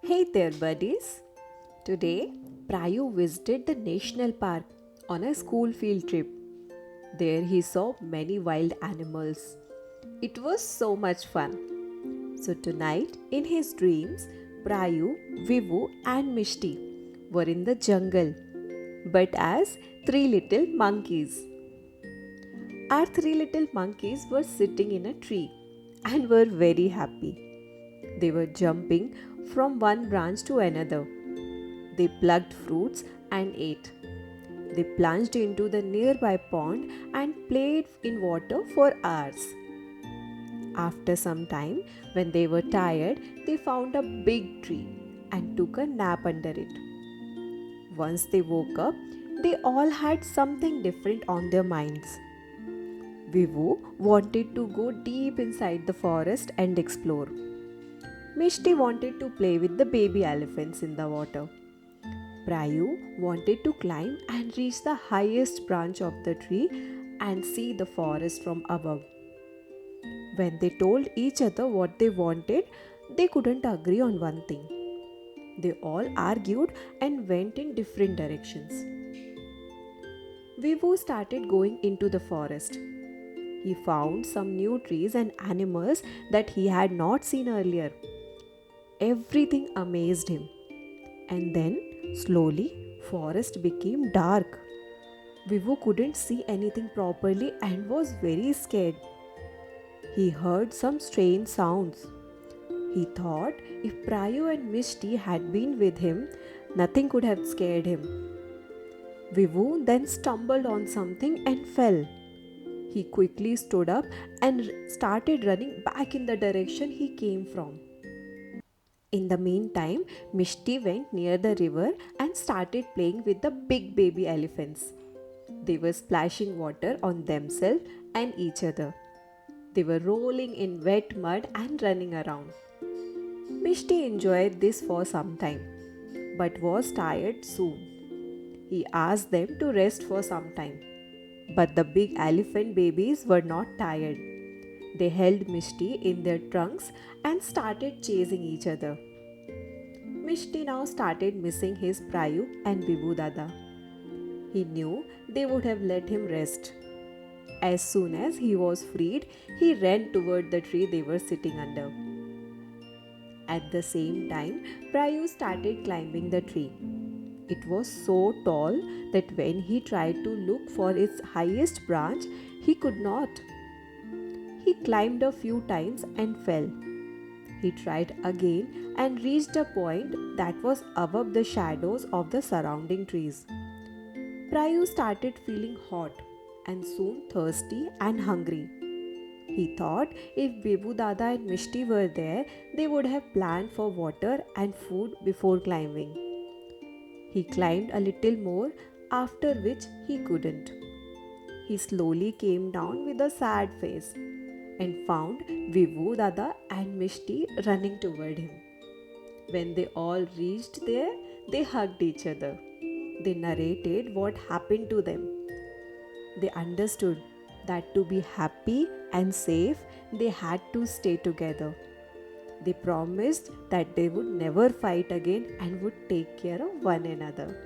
Hey there, buddies. Today, Prayu visited the national park on a school field trip. There, he saw many wild animals. It was so much fun. So, tonight, in his dreams, Prayu, Vivu, and Mishti were in the jungle, but as three little monkeys. Our three little monkeys were sitting in a tree and were very happy. They were jumping from one branch to another. They plucked fruits and ate. They plunged into the nearby pond and played in water for hours. After some time, when they were tired, they found a big tree and took a nap under it. Once they woke up, they all had something different on their minds. Vivu wanted to go deep inside the forest and explore. Mishti wanted to play with the baby elephants in the water. Prayu wanted to climb and reach the highest branch of the tree and see the forest from above. When they told each other what they wanted, they couldn't agree on one thing. They all argued and went in different directions. Vivu started going into the forest. He found some new trees and animals that he had not seen earlier. Everything amazed him. And then, slowly, forest became dark. Vivu couldn't see anything properly and was very scared. He heard some strange sounds. He thought if Prayu and Mishti had been with him, nothing could have scared him. Vivu then stumbled on something and fell. He quickly stood up and started running back in the direction he came from. In the meantime, Mishti went near the river and started playing with the big baby elephants. They were splashing water on themselves and each other. They were rolling in wet mud and running around. Mishti enjoyed this for some time, but was tired soon. He asked them to rest for some time. But the big elephant babies were not tired. They held Mishti in their trunks and started chasing each other. Mishti now started missing his Prayu and Bibu Dada. He knew they would have let him rest. As soon as he was freed, he ran toward the tree they were sitting under. At the same time, Prayu started climbing the tree. It was so tall that when he tried to look for its highest branch, he could not. He climbed a few times and fell. He tried again and reached a point that was above the shadows of the surrounding trees. Prayu started feeling hot and soon thirsty and hungry. He thought if Bibu Dada and Mishti were there, they would have planned for water and food before climbing. He climbed a little more, after which he couldn't. He slowly came down with a sad face and found Vivu Dada and Mishti running toward him. When they all reached there, they hugged each other. They narrated what happened to them. They understood that to be happy and safe, they had to stay together. They promised that they would never fight again and would take care of one another.